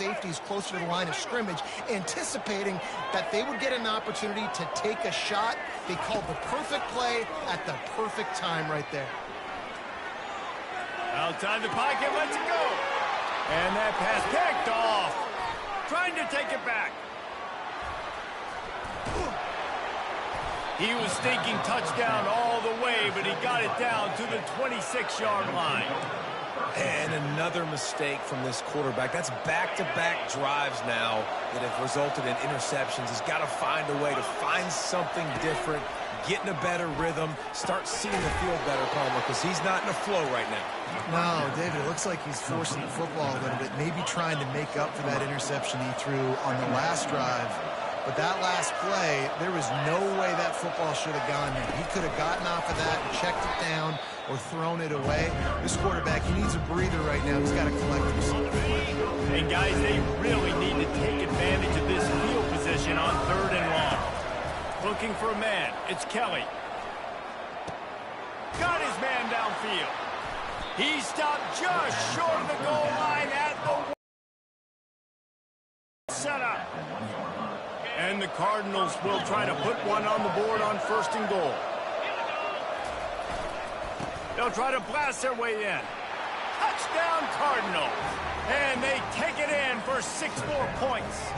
safeties closer to the line of scrimmage, anticipating that they would get an opportunity to take a shot. They called the perfect play at the perfect time right there. Outside the pocket, lets it go. And that pass picked off. Trying to take it back. He was thinking touchdown all the way, but he got it down to the 26-yard line. And another mistake from this quarterback. That's back-to-back drives now that have resulted in interceptions. He's got to find a way to find something different, get in a better rhythm, start seeing the field better, Palmer, because he's not in a flow right now. No, David, it looks like he's forcing the football a little bit, maybe trying to make up for that interception he threw on the last drive. But that last play, there was no way that football should have gone there. He could have gotten off of that and checked it down or thrown it away. This quarterback, he needs a breather right now. He's got to collect himself. And guys, they really need to take advantage of this field position on 3rd and long. Looking for a man. It's Kelly. Got his man downfield. He stopped just short of the goal line at the setup. And the Cardinals will try to put one on the board on 1st and goal. They'll try to blast their way in. Touchdown Cardinals. And they take it in for 6 more points.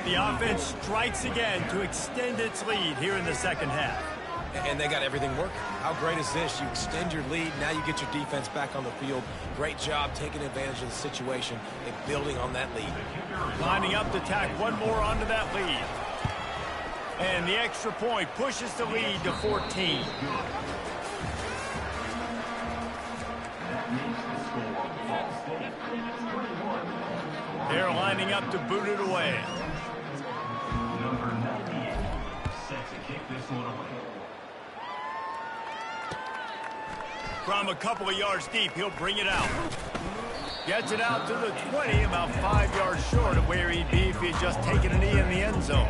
The offense strikes again to extend its lead here in the second half. And they got everything working. How great is this? You extend your lead. Now you get your defense back on the field. Great job taking advantage of the situation and building on that lead. Lining up to tack one more onto that lead. And the extra point pushes the lead to 14. They're lining up to boot it away. From a couple of yards deep, he'll bring it out. Gets it out to the 20, about 5 yards short of where he'd be if he had just taken a knee in the end zone.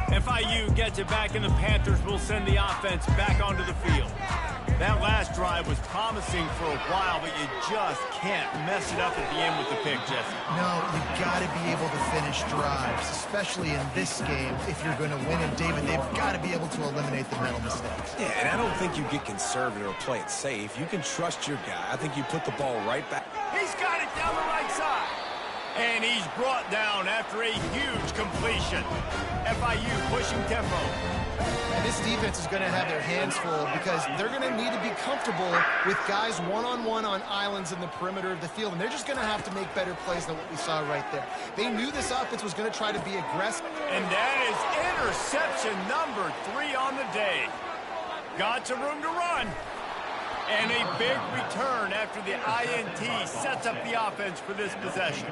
FIU gets it back, and the Panthers will send the offense back onto the field. That last drive was promising for a while, but you just can't mess it up at the end with the pick, Jesse. No, you've got to be able to finish drives, especially in this game if you're going to win. And, David, they've got to be able to eliminate the mental mistakes. Yeah, and I don't think you get conservative or play it safe. You can trust your guy. I think you put the ball right back. He's got it down the right side. And he's brought down after a huge completion. FIU pushing tempo. And this defense is going to have their hands full because they're going to need to be comfortable with guys one-on-one on islands in the perimeter of the field. And they're just going to have to make better plays than what we saw right there. They knew this offense was going to try to be aggressive. And that is interception number 3 on the day. Got some room to run. And a big return after the INT sets up the offense for this possession.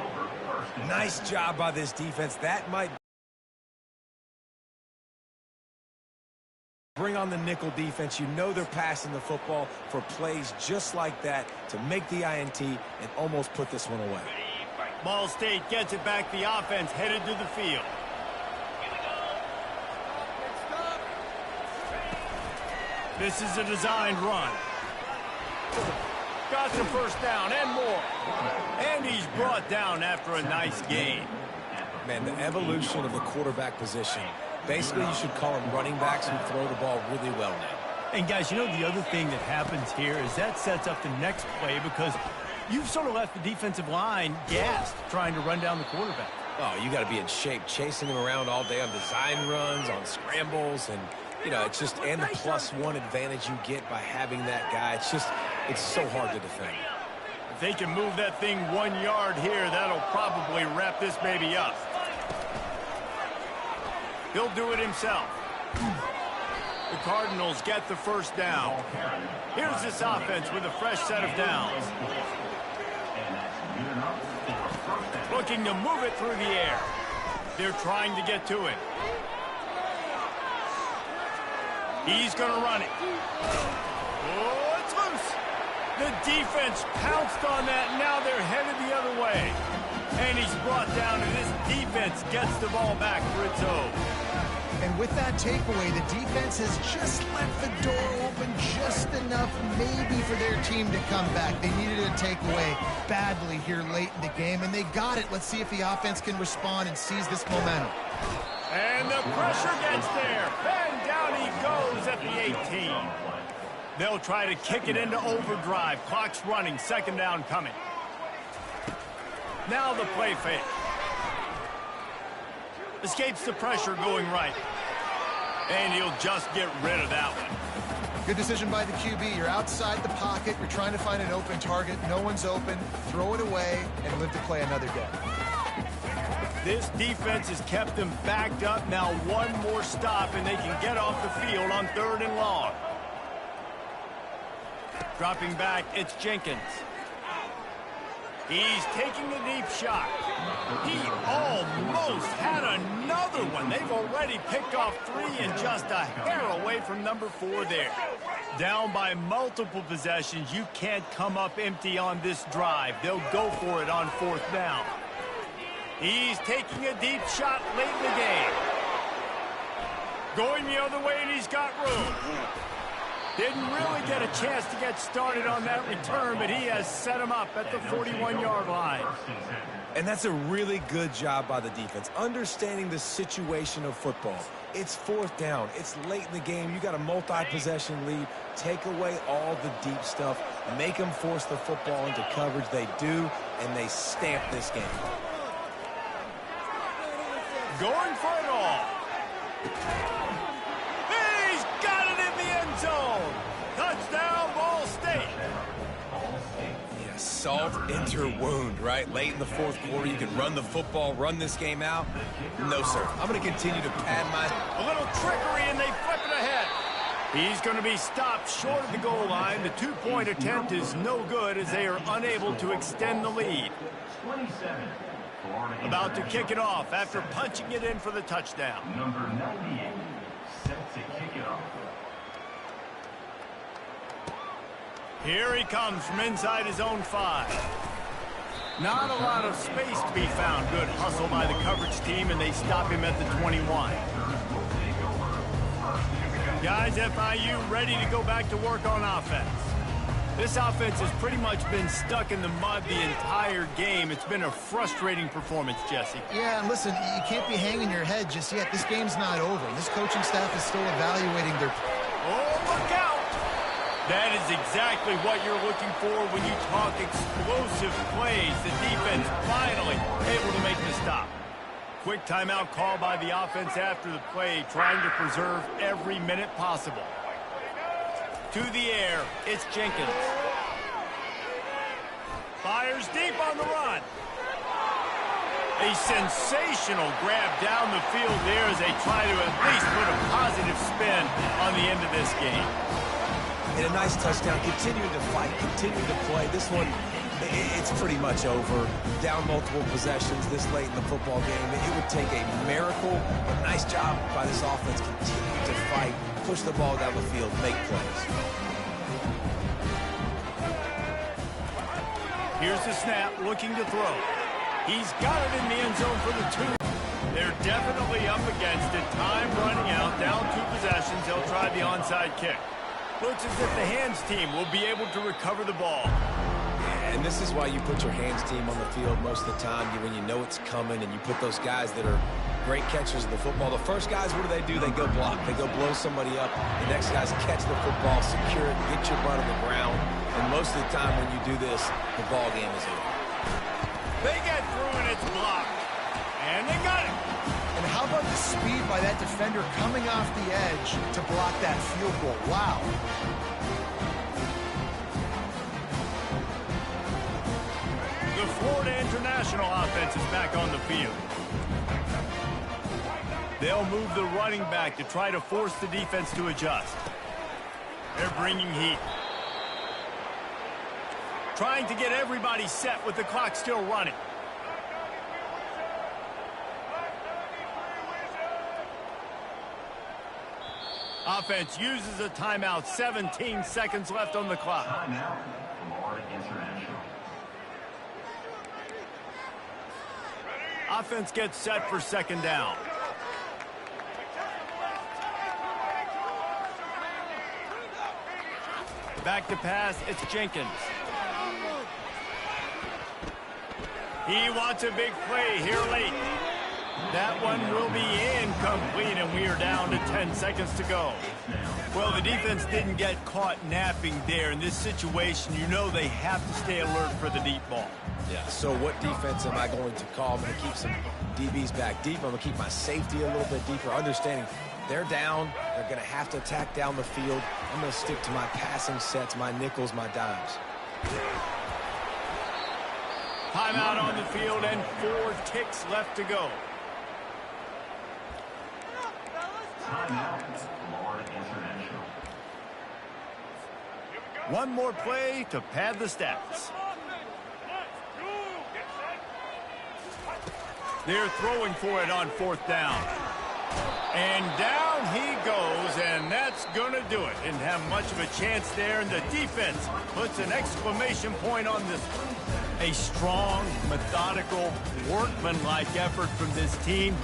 Nice job by this defense. That might bring on the nickel defense. You know they're passing the football for plays just like that to make the INT and almost put this one away. Ball State gets it back. The offense headed to the field. This is a designed run. Got the first down and more. And he's brought down after a nice gain. Man, the evolution of the quarterback position. Basically, you should call them running backs who throw the ball really well now. And, guys, you know the other thing that happens here is that sets up the next play because you've sort of left the defensive line gassed trying to run down the quarterback. Oh, you got to be in shape, chasing him around all day on design runs, on scrambles, and, you know, it's just, and the +1 advantage you get by having that guy. It's just, it's so hard to defend. If they can move that thing 1 yard here, that'll probably wrap this baby up. He'll do it himself. The Cardinals get the first down. Here's this offense with a fresh set of downs. Looking to move it through the air. They're trying to get to it. He's going to run it. Oh, it's loose. The defense pounced on that. Now they're headed the other way. And he's brought down, and this defense gets the ball back for its own. And with that takeaway, the defense has just left the door open just enough maybe for their team to come back. They needed a takeaway badly here late in the game, and they got it. Let's see if the offense can respond and seize this momentum. And the pressure gets there. And down he goes at the 18. They'll try to kick it into overdrive. Clock's running. Second down coming. Now the play fake. Escapes the pressure going right. And he'll just get rid of that one. Good decision by the QB. You're outside the pocket. You're trying to find an open target. No one's open. Throw it away and live to play another day. This defense has kept them backed up. Now one more stop and they can get off the field on 3rd and long. Dropping back, it's Jenkins. He's taking a deep shot. He almost had another one. They've already picked off 3 and just a hair away from number 4 there. Down by multiple possessions. You can't come up empty on this drive. They'll go for it on 4th down. He's taking a deep shot late in the game. Going the other way, and he's got room. Didn't really get a chance to get started on that return, but he has set him up at the 41-yard line. And that's a really good job by the defense, understanding the situation of football. It's 4th down. It's late in the game. You got a multi-possession lead. Take away all the deep stuff. Make them force the football into coverage. They do, and they stamp this game. Going for it all. He's got it in the end zone. Touchdown, Ball State. Yeah, salt into her wound, right? Late in the 4th quarter, you can run the football, run this game out. No, sir. I'm going to continue to pad my... A little trickery, and they flip it ahead. He's going to be stopped short of the goal line. The 2-point attempt is no good as they are unable to extend the lead. 27. About to kick it off after punching it in for the touchdown. Number 98, set to kick it off. Here he comes from inside his own 5. Not a lot of space to be found. Good hustle by the coverage team, and they stop him at the 21. Guys, FIU ready to go back to work on offense. This offense has pretty much been stuck in the mud the entire game. It's been a frustrating performance, Jesse. Yeah, and listen, you can't be hanging your head just yet. This game's not over. This coaching staff is still evaluating their... Oh, look out! That is exactly what you're looking for when you talk explosive plays. The defense finally able to make the stop. Quick timeout call by the offense after the play, trying to preserve every minute possible. To the air, it's Jenkins. Fires deep on the run. A sensational grab down the field there as they try to at least put a positive spin on the end of this game. And a nice touchdown, continuing to fight, continuing to play. This one, it's pretty much over. Down multiple possessions this late in the football game. It would take a miracle, but nice job by this offense. Continue to fight, push the ball down the field, make plays. Here's the snap, looking to throw. He's got it in the end zone for the 2. They're definitely up against it. Time running out, down 2 possessions. They'll try the onside kick. Looks as if the hands team will be able to recover the ball. And this is why you put your hands team on the field most of the time, when you know it's coming, and you put those guys that are great catchers of the football. The first guys, what do? They go block. They go blow somebody up. The next guys catch the football, secure it, get your butt on the ground. And most of the time when you do this, the ball game is over. They get through, and it's blocked. And they got it. And how about the speed by that defender coming off the edge to block that field goal? Wow. The Florida International offense is back on the field. They'll move the running back to try to force the defense to adjust. They're bringing heat. Trying to get everybody set with the clock still running. Offense uses a timeout. 17 seconds left on the clock. Timeout, Florida International. Offense gets set for second down. Back to pass, it's Jenkins. He wants a big play here late. That one will be incomplete, and we are down to 10 seconds to go. Well, the defense didn't get caught napping there. In this situation, you know they have to stay alert for the deep ball. Yeah, so what defense am I going to call? I'm going to keep some DBs back deep. I'm going to keep my safety a little bit deeper, understanding they're down. They're going to have to attack down the field. I'm going to stick to my passing sets, my nickels, my dimes. Timeout on the field and 4 ticks left to go. Timeout, Florida International. One more play to pad the stats. They're throwing for it on 4th down. And down he goes, and that's going to do it. Didn't have much of a chance there, and the defense puts an exclamation point on this one. A strong, methodical, workmanlike effort from this team.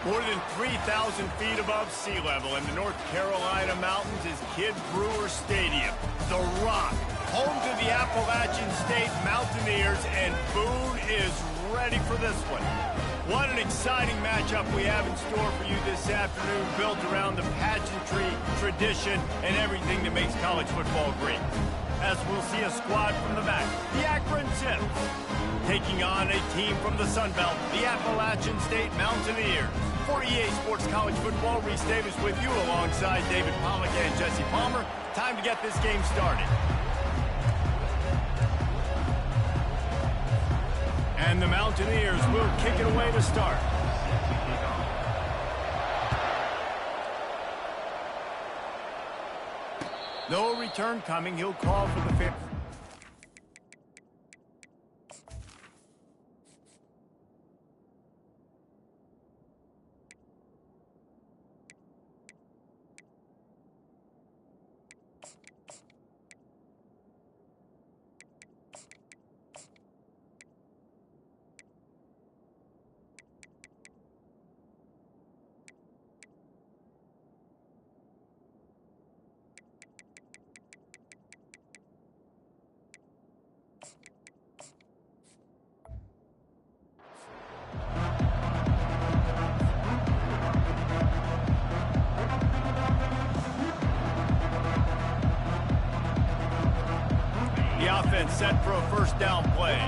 More than 3,000 feet above sea level in the North Carolina mountains is Kidd Brewer Stadium. The Rock, home to the Appalachian State Mountaineers, and Boone is ready for this one. What an exciting matchup we have in store for you this afternoon, built around the pageantry, tradition, and everything that makes college football great. As we'll see a squad from the back, the Akron Zips, taking on a team from the Sun Belt, the Appalachian State Mountaineers. For EA Sports College Football, Reese Davis with you alongside David Pollack and Jesse Palmer. Time to get this game started. And the Mountaineers will kick it away to start. No return coming. He'll call for the 5th. Offense set for a first down play.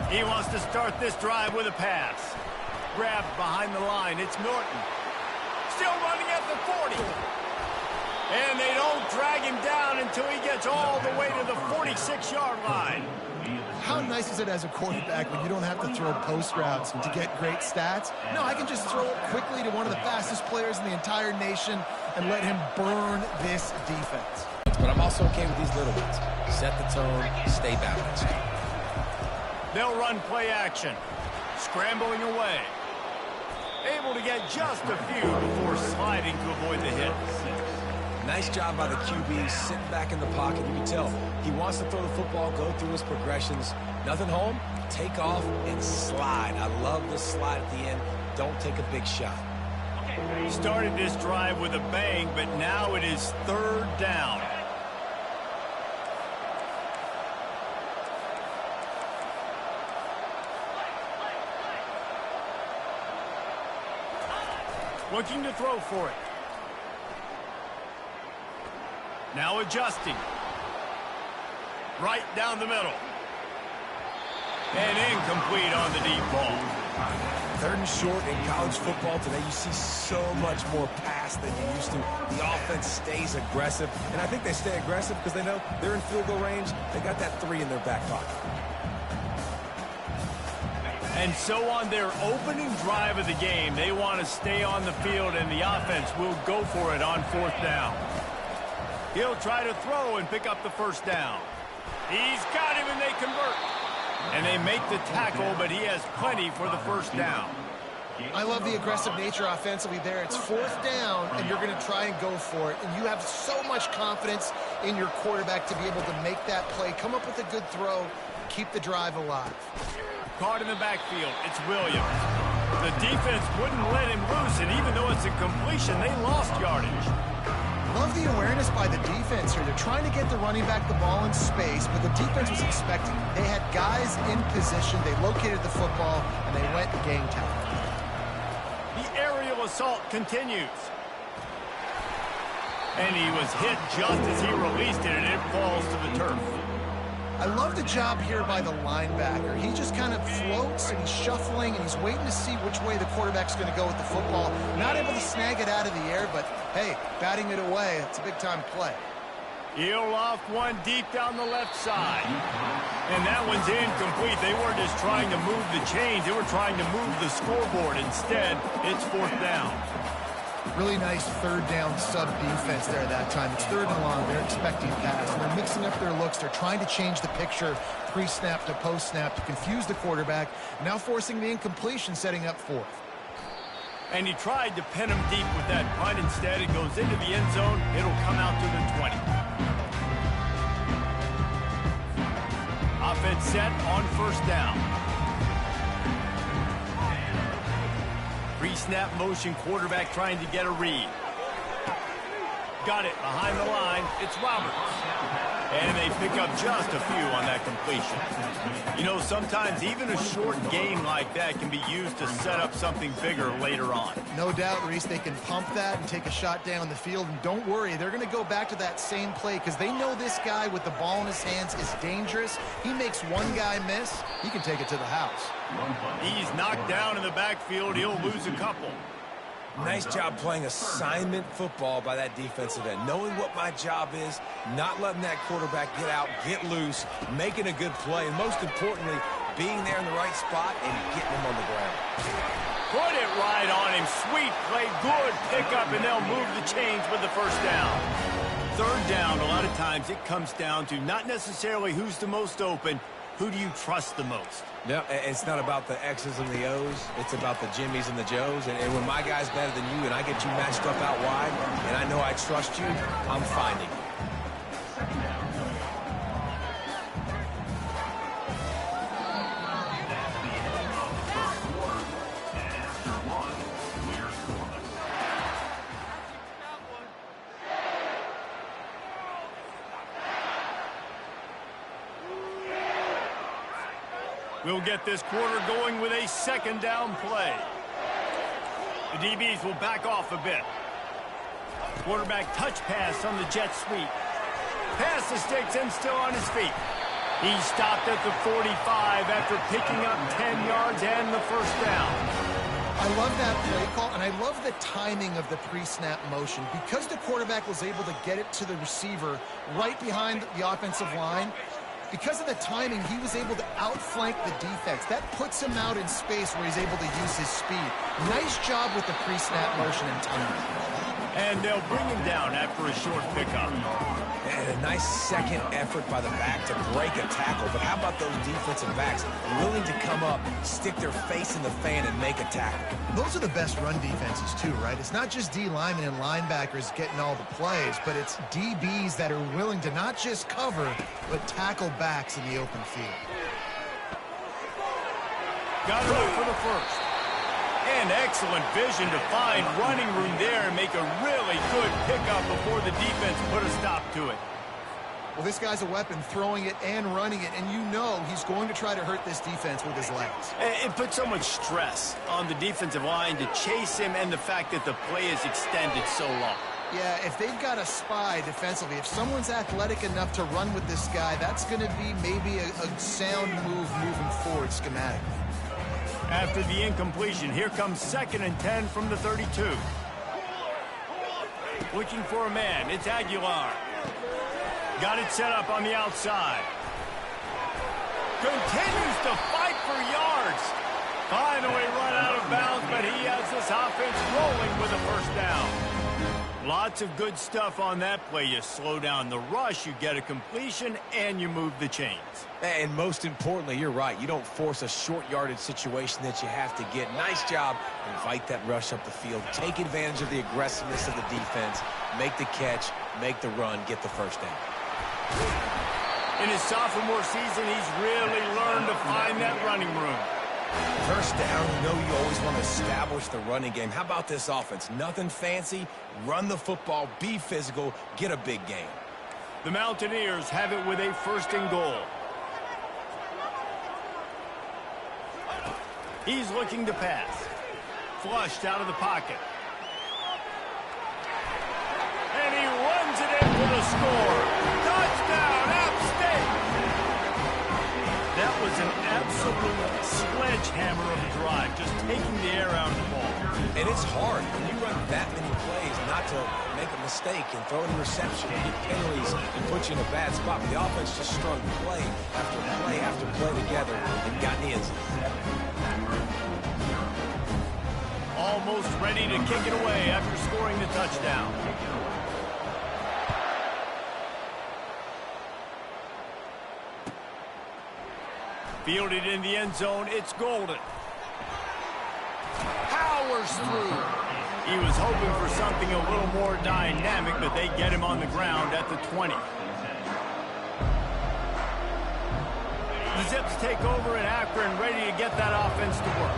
He wants to start this drive with a pass. Grabbed behind the line. It's Norton. Still running at the 40. And they don't drag him down until he gets all the way to the 46-yard line. How nice is it as a quarterback when you don't have to throw post routes to get great stats? No, I can just throw it quickly to one of the fastest players in the entire nation and let him burn this defense. ones, but I'm also okay with these little ones. Set the tone, stay balanced. They'll run play action. Scrambling away. Able to get just a few before sliding to avoid the hit. Nice job by the QB, sitting back in the pocket. You can tell he wants to throw the football, go through his progressions. Nothing home, take off and slide. I love the slide at the end. Don't take a big shot. Started this drive with a bang, but now it is 3rd down. Looking to throw for it. Now adjusting. Right down the middle. And incomplete on the deep ball. 3rd and short in college football today. You see so much more pass than you used to. The offense stays aggressive, and I think they stay aggressive because they know they're in field goal range. They got that 3 in their back pocket. And so on their opening drive of the game, they want to stay on the field, and the offense will go for it on 4th down. He'll try to throw and pick up the 1st down. He's got him, and they convert. And they make the tackle, but he has plenty for the 1st down. I love the aggressive nature offensively there. It's 4th down, and you're going to try and go for it. And you have so much confidence in your quarterback to be able to make that play, come up with a good throw, keep the drive alive. Caught in the backfield, it's Williams. The defense wouldn't let him loose, and even though it's a completion, they lost yardage. Love the awareness by the defense here. They're trying to get the running back the ball in space, but the defense was expecting it. They had guys in position. They located the football, and they went and gang tackled. The aerial assault continues. And he was hit just as he released it, and it falls to the turf. I love the job here by the linebacker. He just kind of floats, and he's shuffling, and he's waiting to see which way the quarterback's going to go with the football. Not able to snag it out of the air, but, hey, batting it away, it's a big-time play. He'll loft one deep down the left side. And that one's incomplete. They weren't just trying to move the chains. They were trying to move the scoreboard. Instead, it's 4th down. Really nice 3rd down sub-defense there that time. It's 3rd and long. They're expecting pass, and they're mixing up their looks. They're trying to change the picture pre-snap to post-snap to confuse the quarterback, now forcing the incompletion, setting up 4th. And he tried to pin him deep with that punt. Instead, it goes into the end zone. It'll come out to the 20. Offense set on 1st down. Pre-snap motion, quarterback trying to get a read. Got it behind the line. It's Roberts. And they pick up just a few on that completion. You know, sometimes even a short gain like that can be used to set up something bigger later on. No doubt, Reese, they can pump that and take a shot down the field. And don't worry, they're going to go back to that same play because they know this guy with the ball in his hands is dangerous. He makes one guy miss, he can take it to the house. He's knocked down in the backfield. He'll lose a couple. Nice job playing assignment football by that defensive end. Knowing what my job is, not letting that quarterback get out, get loose, making a good play, and most importantly, being there in the right spot and getting him on the ground. Put it right on him. Sweet play, good pickup, and they'll move the chains with the 1st down. 3rd down, a lot of times it comes down to not necessarily who's the most open, who do you trust the most? No, it's not about the X's and the O's. It's about the Jimmys and the Joes. And when my guy's better than you and I get you matched up out wide and I know I trust you, I'm finding you. We'll get this quarter going with a 2nd down play. The DBs will back off a bit. Quarterback touch pass on the jet sweep. Pass the sticks and still on his feet. He stopped at the 45 after picking up 10 yards and the 1st down. I love that play call, and I love the timing of the pre-snap motion. Because the quarterback was able to get it to the receiver right behind the offensive line, because of the timing, he was able to outflank the defense. That puts him out in space where he's able to use his speed. Nice job with the pre-snap motion and timing. And they'll bring him down after a short pickup. And a nice second effort by the back to break a tackle. But how about those defensive backs willing to come up, stick their face in the fan, and make a tackle? Those are the best run defenses, too, right? It's not just D linemen and linebackers getting all the plays, but it's DBs that are willing to not just cover, but tackle backs in the open field. Got it up for the first. And excellent vision to find running room there and make a really good pickup before the defense put a stop to it. Well, this guy's a weapon, throwing it and running it, and you know he's going to try to hurt this defense with his legs. It puts so much stress on the defensive line to chase him and the fact that the play is extended so long. Yeah, if they've got a spy defensively, if someone's athletic enough to run with this guy, that's going to be maybe a sound move moving forward schematically. After the incompletion, here comes 2nd and 10 from the 32. Looking for a man, it's Aguilar. Got it set up on the outside. Continues to fight for yards. Finally run out of bounds, but he has this offense rolling with a first down. Lots of good stuff on that play. You slow down the rush, you get a completion, and you move the chains. And most importantly, you're right. You don't force a short yardage situation that you have to get. Nice job. Invite that rush up the field. Take advantage of the aggressiveness of the defense. Make the catch, make the run, get the first down. In his sophomore season, he's really learned to find that running room. First down, you know you always want to establish the running game. How about this offense? Nothing fancy. Run the football, be physical, get a big gain. The Mountaineers have it with a 1st and goal. He's looking to pass. Flushed out of the pocket. And he runs it in for the score. Touchdown, App State! That was an absolute sledgehammer of a drive, just taking the air out of the ball. And it's hard when you run that many plays not to make a mistake and throw an interception and get penalties and put you in a bad spot. But the offense just strung play after play after play together and got in the end zone. Almost ready to kick it away after scoring the touchdown. Fielded in the end zone, it's Golden. Powers through. He was hoping for something a little more dynamic, but they get him on the ground at the 20. The Zips take over in Akron, ready to get that offense to work.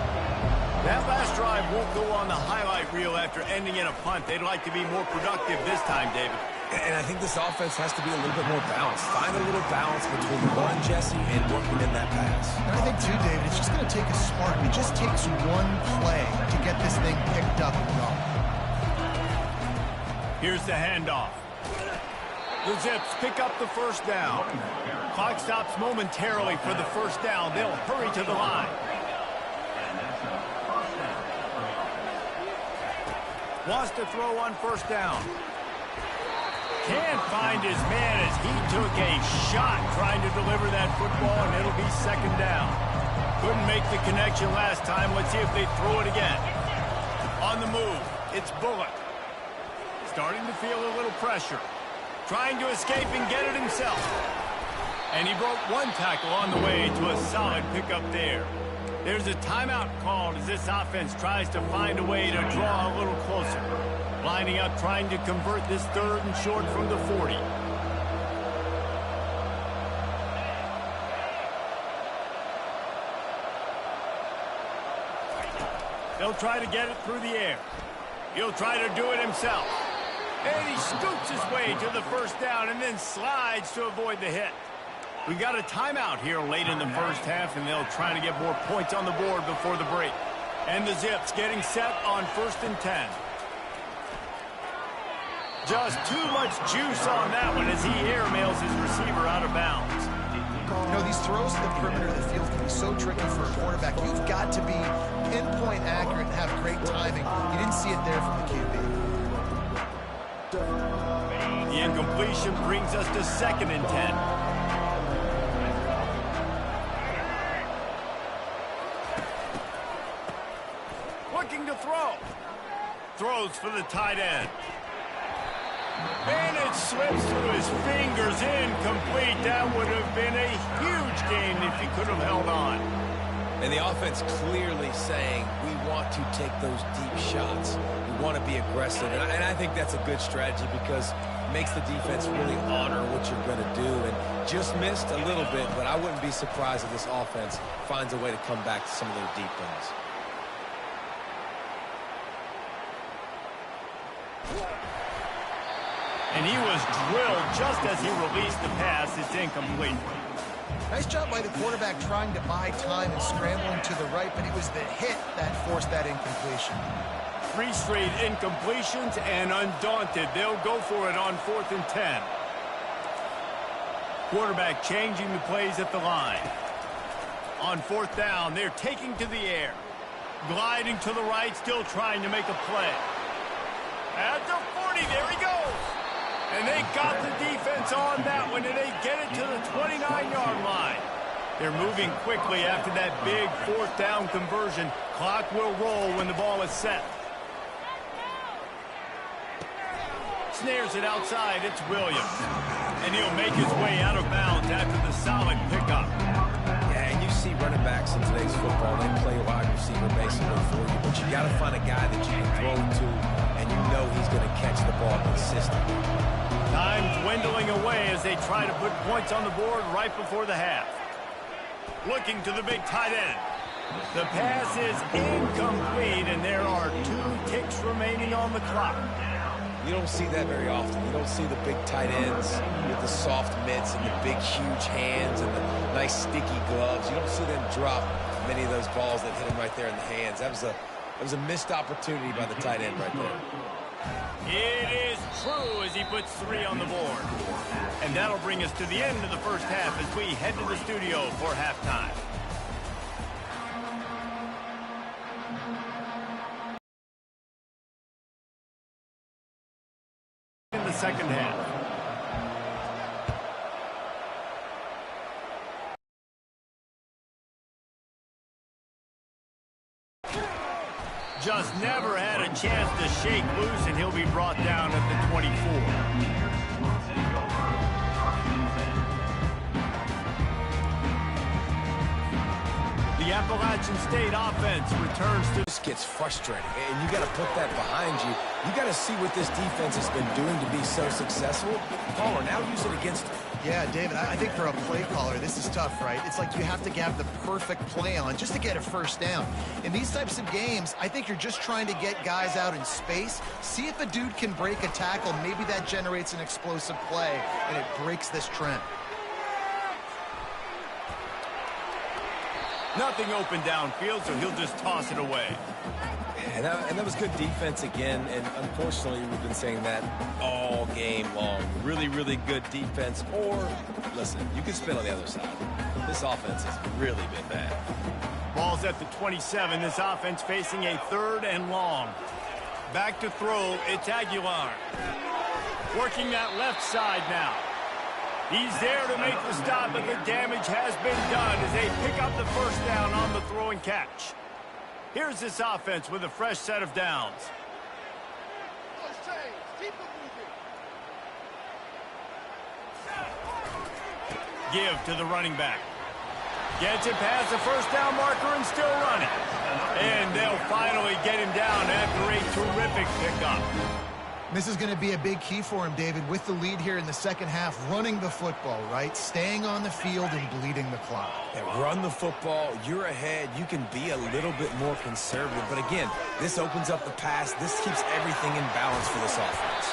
That last drive won't go on the highlight reel after ending in a punt. They'd like to be more productive this time, David. And I think this offense has to be a little bit more balanced. Find a little balance between the run, Jesse, and working in that pass. And I think, too, David, it's just going to take a spark. It just takes one play to get this thing picked up and going. Here's the handoff. The Zips pick up the first down. Clock stops momentarily for the first down. They'll hurry to the line. Wants to throw on first down. Can't find his man as he took a shot trying to deliver that football, and it'll be 2nd down. Couldn't make the connection last time. Let's see if they throw it again. On the move, it's Bullock. Starting to feel a little pressure. Trying to escape and get it himself. And he broke one tackle on the way to a solid pickup there. There's a timeout called as this offense tries to find a way to draw a little closer. Lining up, trying to convert this 3rd and short from the 40. They'll try to get it through the air. He'll try to do it himself. And he scoots his way to the first down and then slides to avoid the hit. We got a timeout here late in the first half, and they'll try to get more points on the board before the break. And the Zips getting set on 1st and 10. Just too much juice on that one as he airmails his receiver out of bounds. You know, these throws to the perimeter of the field can be so tricky for a quarterback. You've got to be pinpoint accurate and have great timing. You didn't see it there from the QB. The incompletion brings us to 2nd and 10. Looking to throw. Throws for the tight end. And it slips through his fingers, incomplete. That would have been a huge gain if he could have held on. And the offense clearly saying, we want to take those deep shots. We want to be aggressive. And I think that's a good strategy because it makes the defense really honor what you're going to do. And just missed a little bit, but I wouldn't be surprised if this offense finds a way to come back to some of those deep ones. And he was drilled just as he released the pass. It's incomplete. Nice job by the quarterback trying to buy time and scrambling to the right, but it was the hit that forced that incompletion. 3 straight incompletions, and undaunted, they'll go for it on 4th and 10. Quarterback changing the plays at the line. On 4th down, they're taking to the air. Gliding to the right, still trying to make a play. At the 40, there he goes. And they got the defense on that one, and they get it to the 29-yard line. They're moving quickly after that big 4th down conversion. Clock will roll when the ball is set. Snares it outside. It's Williams. And he'll make his way out of bounds after the solid pickup. Yeah, and you see running backs in today's football. They play wide receiver basically for you, but you got to find a guy that you can throw to, and you know he's going to catch the ball consistently. Time dwindling away as they try to put points on the board right before the half. Looking to the big tight end. The pass is incomplete, and there are 2 ticks remaining on the clock. You don't see that very often. You don't see the big tight ends with the soft mitts and the big, huge hands and the nice, sticky gloves. You don't see them drop many of those balls that hit them right there in the hands. That was a missed opportunity by the tight end right there. It is true as he puts 3 on the board. And that'll bring us to the end of the first half as we head to the studio for halftime. In the second half. Just never had a chance to shake loose, and he'll be brought down at the 24. The Appalachian State offense returns to... This gets frustrating, and you got to put that behind you. You got to see what this defense has been doing to be so successful. Caller, now use it against them. Yeah, David, I think for a play caller, this is tough, right? It's like you have to have the perfect play on just to get a first down. In these types of games, I think you're just trying to get guys out in space, see if a dude can break a tackle. Maybe that generates an explosive play, and it breaks this trend. Nothing open downfield, so he'll just toss it away. And that was good defense again, and unfortunately, we've been saying that all game long. Really, really good defense, or, listen, you can spin on the other side. This offense has really been bad. Ball's at the 27. This offense facing a 3rd and long. Back to throw, it's Aguilar. Working that left side now. He's there to make the stop, but the damage has been done as they pick up the first down on the throw and catch. Here's this offense with a fresh set of downs. Give to the running back. Gets it past the first down marker and still running. And they'll finally get him down after a terrific pickup. This is going to be a big key for him, David, with the lead here in the second half, running the football, right? Staying on the field and bleeding the clock. Yeah, run the football. You're ahead. You can be a little bit more conservative. But again, this opens up the pass. This keeps everything in balance for this offense.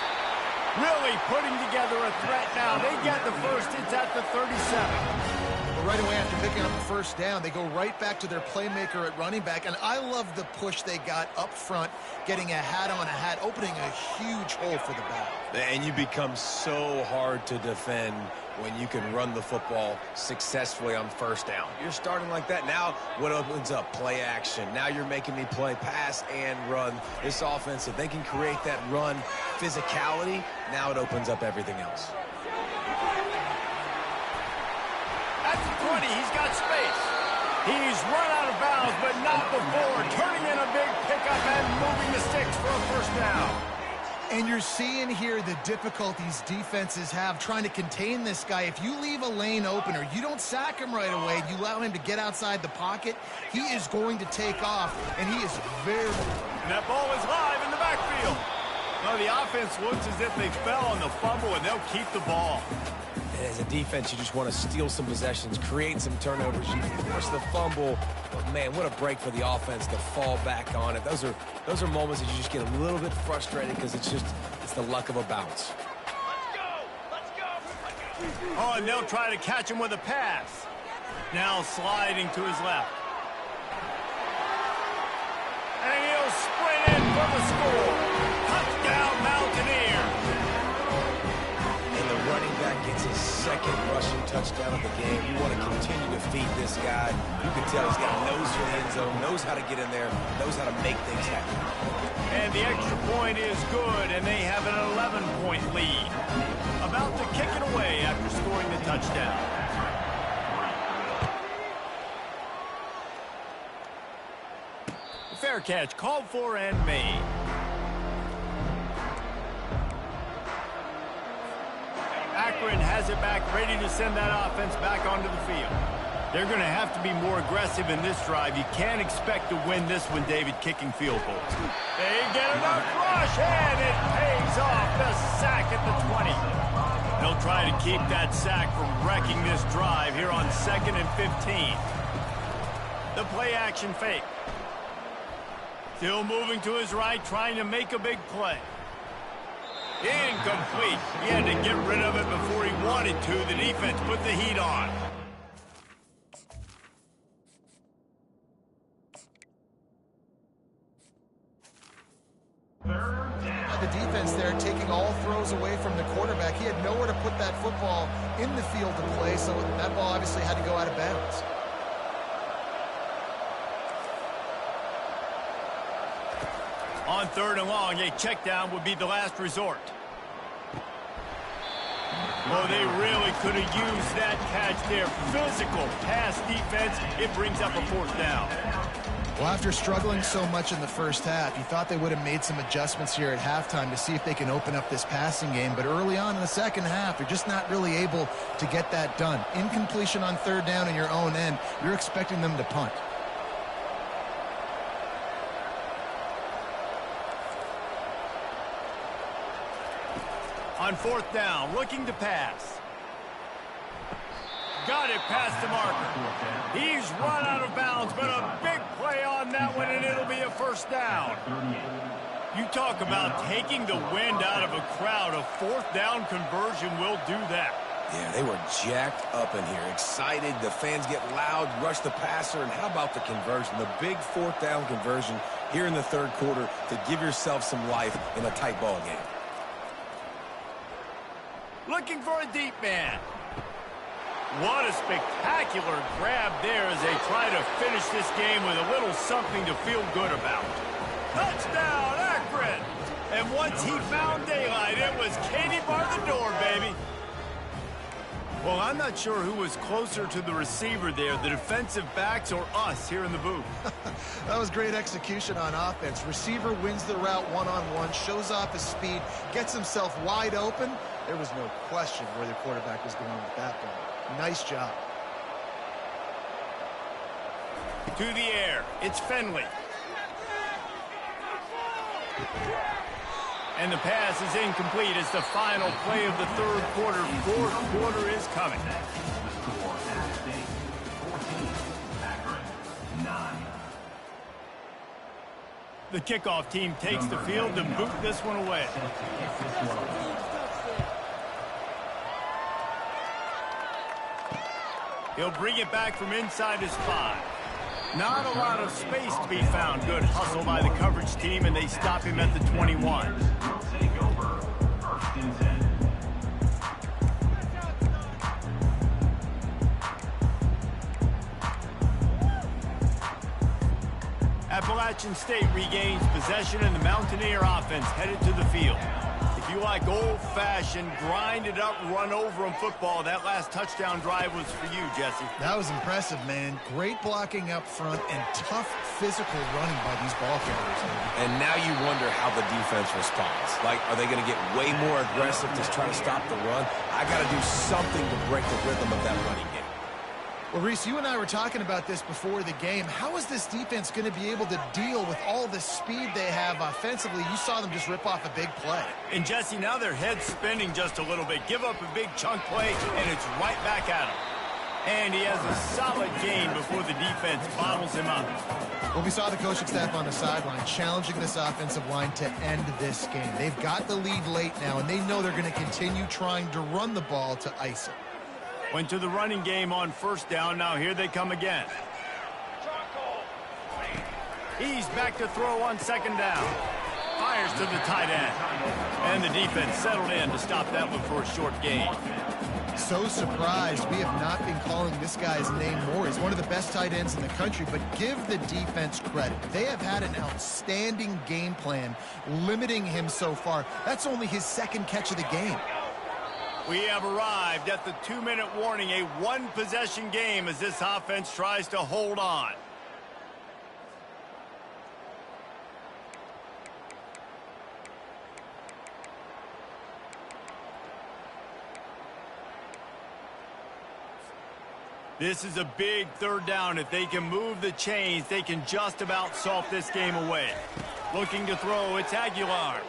Really putting together a threat now. They get the first. It's at the 37. Right away after picking up the first down, they go right back to their playmaker at running back. And I love the push they got up front, getting a hat on a hat, opening a huge hole for the back. And you become so hard to defend when you can run the football successfully on first down. You're starting like that. Now what opens up? Play action. Now you're making me play pass and run. This offense, if they can create that run physicality, now it opens up everything else. At the 20, he's got space. He's run out of bounds, but not before. Turning in a big pickup and moving the sticks for a first down. And you're seeing here the difficulties defenses have trying to contain this guy. If you leave a lane open or you don't sack him right away, you allow him to get outside the pocket, he is going to take off, and he is very... And that ball is live in the backfield. Well, the offense looks as if they fell on the fumble, and they'll keep the ball. And as a defense, you just want to steal some possessions, create some turnovers. You force the fumble. But man, what a break for the offense to fall back on it. Those are moments that you just get a little bit frustrated because it's the luck of a bounce. Oh, and they'll try to catch him with a pass. Now sliding to his left. And he'll sprint in for the score. Touchdown, Mountaineers. And the running back gets his second rushing touchdown of the game. You want to continue to feed this guy. You can tell he's got a nose for the end zone, knows how to get in there, knows how to make things happen. And the extra point is good, and they have an 11-point lead. About to kick it away after scoring the touchdown. Fair catch called for and made. Akron has it back, ready to send that offense back onto the field. They're going to have to be more aggressive in this drive. You can't expect to win this one, David, kicking field goals. They get enough rush, and it pays off. The sack at the 20. They'll try to keep that sack from wrecking this drive here on 2nd and 15. The play-action fake. Still moving to his right, trying to make a big play. Incomplete. He had to get rid of it before he wanted to. The defense put the heat on. The defense there taking all throws away from the quarterback. He had nowhere to put that football in the field to play, so that ball obviously had to go out of bounds. On 3rd and long, a check down would be the last resort. Oh, they really could have used that catch there. Physical pass defense. It brings up a 4th down. Well, after struggling so much in the first half, you thought they would have made some adjustments here at halftime to see if they can open up this passing game. But early on in the second half, they're just not really able to get that done. Incompletion on 3rd down in your own end, you're expecting them to punt. On 4th down, looking to pass. Got it past the marker. He's run out of bounds, but a big play on that one, and it'll be a 1st down. You talk about taking the wind out of a crowd. A 4th down conversion will do that. Yeah, they were jacked up in here, excited. The fans get loud, rush the passer, and how about the conversion? The big 4th down conversion here in the 3rd quarter to give yourself some life in a tight ball game. Looking for a deep man. What a spectacular grab there as they try to finish this game with a little something to feel good about. Touchdown, Akron! And once he found daylight, it was Katie bar the door, baby. Well, I'm not sure who was closer to the receiver there, the defensive backs or us here in the booth. That was great execution on offense. Receiver wins the route one-on-one, shows off his speed, gets himself wide open. There was no question where the quarterback was going with that ball. Nice job. To the air, it's Finley. And the pass is incomplete as the final play of the 3rd quarter. 4th quarter is coming. The score at stake, 14, Akron, 9. The kickoff team takes the field to boot this one away. He'll bring it back from inside his 5. Not a lot of space to be found. Good hustle by the coverage team, and they stop him at the 21. Take over, 1st and 10. Appalachian State regains possession, and the Mountaineer offense headed to the field. If you like old-fashioned, grind-it-up, run-over-'em football, that last touchdown drive was for you, Jesse. That was impressive, man. Great blocking up front and tough physical running by these ball carriers. And now you wonder how the defense responds. Like, are they going to get way more aggressive to try to stop the run? I got to do something to break the rhythm of that running game. Well, Reese, you and I were talking about this before the game. How is this defense going to be able to deal with all the speed they have offensively? You saw them just rip off a big play. And, Jesse, now their head's spinning just a little bit. Give up a big chunk play, and it's right back at him. And he has a solid gain before the defense bottles him up. Well, we saw the coaching staff on the sideline challenging this offensive line to end this game. They've got the lead late now, and they know they're going to continue trying to run the ball to ice it. Went to the running game on first down. Now here they come again. He's back to throw on second down. Fires to the tight end. And the defense settled in to stop that one for a short gain. So surprised we have not been calling this guy's name more. He's one of the best tight ends in the country, but give the defense credit. They have had an outstanding game plan limiting him so far. That's only his second catch of the game. We have arrived at the 2-minute warning, a one-possession game as this offense tries to hold on. This is a big third down. If they can move the chains, they can just about salt this game away. Looking to throw, it's Aguilar.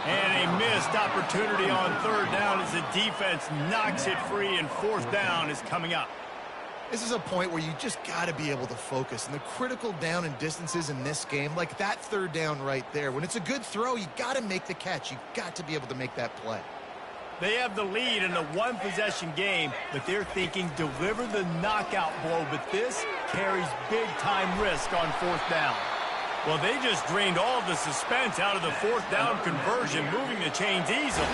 And a missed opportunity on third down as the defense knocks it free, and fourth down is coming up. This is a point where you just got to be able to focus. And the critical down and distances in this game, like that third down right there, when it's a good throw, you got to make the catch. You got to be able to make that play. They have the lead in a one-possession game, but they're thinking deliver the knockout blow. But this carries big-time risk on fourth down. Well, they just drained all of the suspense out of the fourth down conversion, moving the chains easily.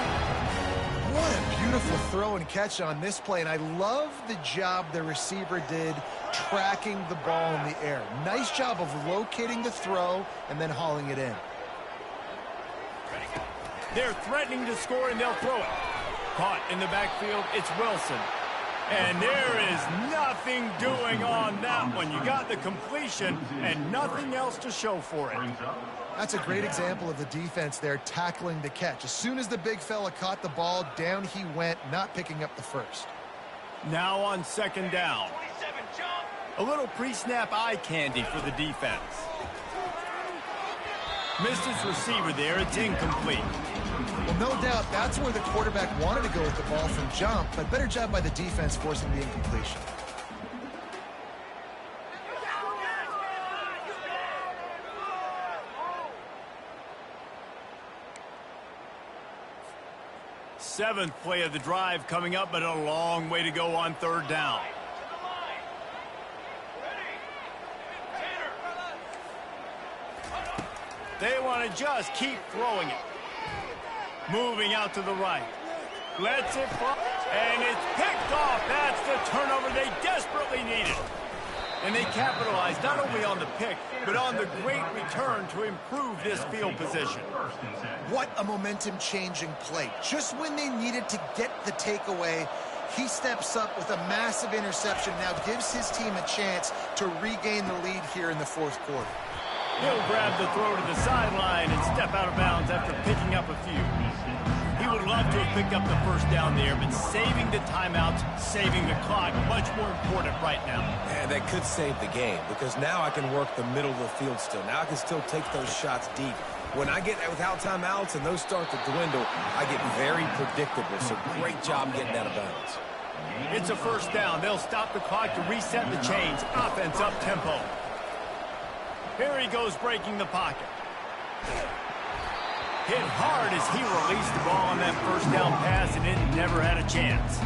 What a beautiful throw and catch on this play, and I love the job the receiver did tracking the ball in the air. Nice job of locating the throw and then hauling it in. They're threatening to score, and they'll throw it. Caught in the backfield, it's Wilson. And there is nothing doing on that one. You got the completion and nothing else to show for it. That's a great example of the defense there tackling the catch. As soon as the big fella caught the ball, down he went, not picking up the first. Now on second down. A little pre-snap eye candy for the defense. Missed his receiver there. It's incomplete. Well, no doubt that's where the quarterback wanted to go with the ball from jump, but better job by the defense forcing the incompletion. Seventh play of the drive coming up, but a long way to go on third down. They want to just keep throwing it. Moving out to the right. Lets it fly. And it's picked off. That's the turnover they desperately needed. And they capitalized not only on the pick, but on the great return to improve this field position. What a momentum-changing play. Just when they needed to get the takeaway, he steps up with a massive interception, now gives his team a chance to regain the lead here in the fourth quarter. He'll grab the throw to the sideline and step out of bounds after picking up a few. He would love to have picked up the first down there, but saving the timeouts, saving the clock, much more important right now. And that could save the game, because now I can work the middle of the field still. Now I can still take those shots deep. When I get without timeouts and those start to dwindle, I get very predictable. So great job getting out of bounds. It's a first down. They'll stop the clock to reset the chains. Offense up tempo. Here he goes, breaking the pocket. Hit hard as he released the ball on that first down pass, and it never had a chance.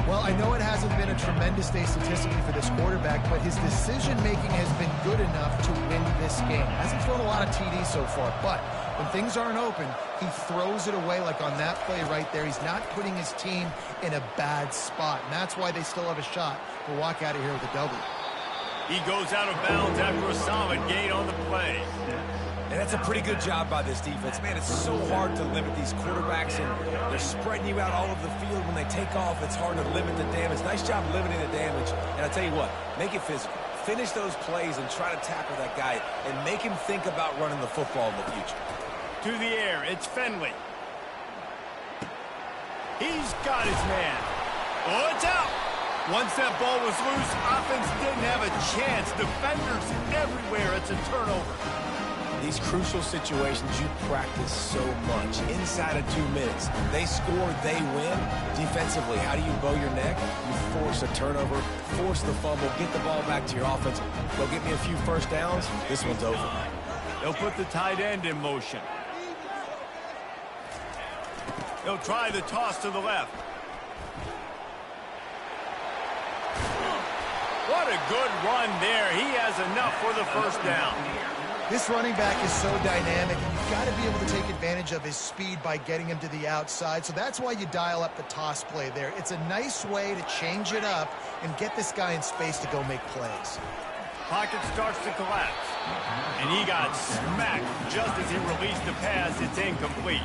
Well, I know it hasn't been a tremendous day statistically for this quarterback, but his decision-making has been good enough to win this game. Hasn't thrown a lot of TDs so far, but when things aren't open, he throws it away like on that play right there. He's not putting his team in a bad spot, and that's why they still have a shot to walk out of here with a W. He goes out of bounds after a solid gain on the play. And that's a pretty good job by this defense. Man, it's so hard to limit these quarterbacks, and they're spreading you out all over the field. When they take off, it's hard to limit the damage. Nice job limiting the damage. And I'll tell you what, make it physical. Finish those plays and try to tackle that guy and make him think about running the football in the future. To the air, it's Finley. He's got his man. Oh, it's out. Once that ball was loose, offense didn't have a chance. Defenders everywhere. It's a turnover. These crucial situations you practice so much. Inside of 2 minutes, they score, they win. Defensively, how do you bow your neck? You force a turnover, force the fumble, get the ball back to your offense. Go get me a few first downs. This one's over. They'll put the tight end in motion. They'll try the toss to the left. What a good run there. He has enough for the first down. This running back is so dynamic, and you've got to be able to take advantage of his speed by getting him to the outside. So that's why you dial up the toss play there. It's a nice way to change it up and get this guy in space to go make plays. Pocket starts to collapse. And he got smacked just as he released the pass. It's incomplete.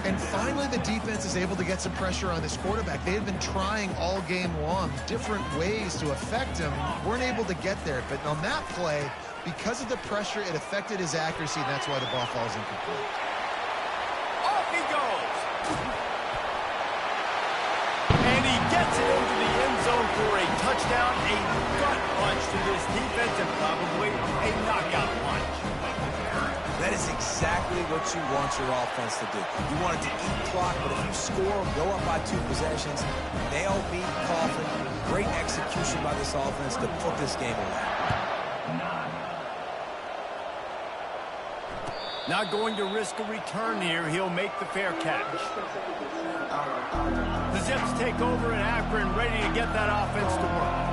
And finally, the defense is able to get some pressure on this quarterback. They had been trying all game long different ways to affect him. Weren't able to get there. But on that play, because of the pressure, it affected his accuracy, and that's why the ball falls incomplete. Off he goes. And he gets it into the end zone for a touchdown, a gut punch to this defense, and probably a knockout punch. That is exactly what you want your offense to do. You want it to eat clock, but if you score, go up by 2 possessions, nail, beat, coffin, great execution by this offense to put this game away. Not going to risk a return here. He'll make the fair catch. The Zips take over in Akron, ready to get that offense to work.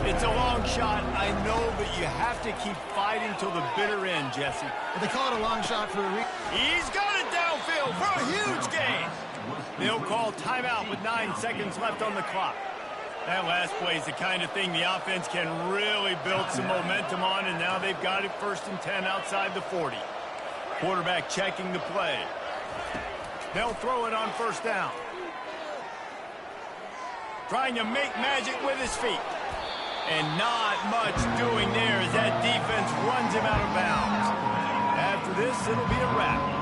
It's a long shot, I know, but you have to keep fighting till the bitter end, Jesse. But they call it a long shot for a reason. He's got it downfield for a huge gain. They'll call timeout with 9 seconds left on the clock. That last play is the kind of thing the offense can really build some momentum on, and now they've got it 1st and 10 outside the 40. Quarterback checking the play. They'll throw it on 1st down. Trying to make magic with his feet. And not much doing there as that defense runs him out of bounds. After this, it'll be a wrap.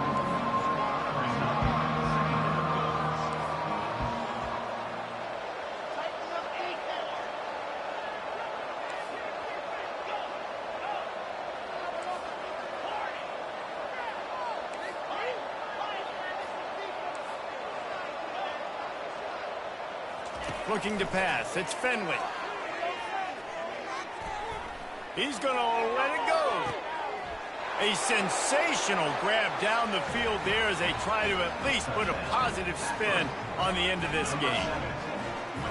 Looking to pass. It's Finley. He's going to let it go. A sensational grab down the field there as they try to at least put a positive spin on the end of this game.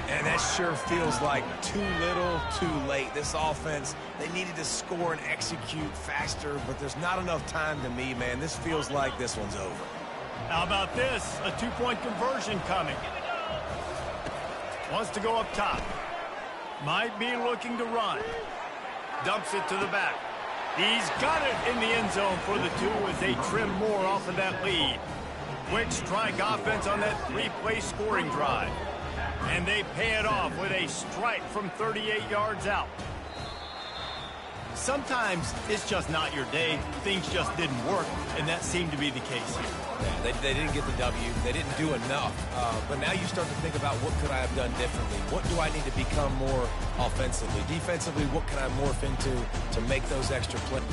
And that sure feels like too little, too late. This offense, they needed to score and execute faster, but there's not enough time to me, man. This feels like this one's over. How about this? A 2-point conversion coming. Wants to go up top. Might be looking to run. Dumps it to the back. He's got it in the end zone for the 2 as they trim more off of that lead. Quick strike offense on that 3-play scoring drive. And they pay it off with a strike from 38 yards out. Sometimes it's just not your day. Things just didn't work, and that seemed to be the case here. Yeah, they didn't get the W. They didn't do enough. But now you start to think about what could I have done differently? What do I need to become more offensively? Defensively, what can I morph into to make those extra plays?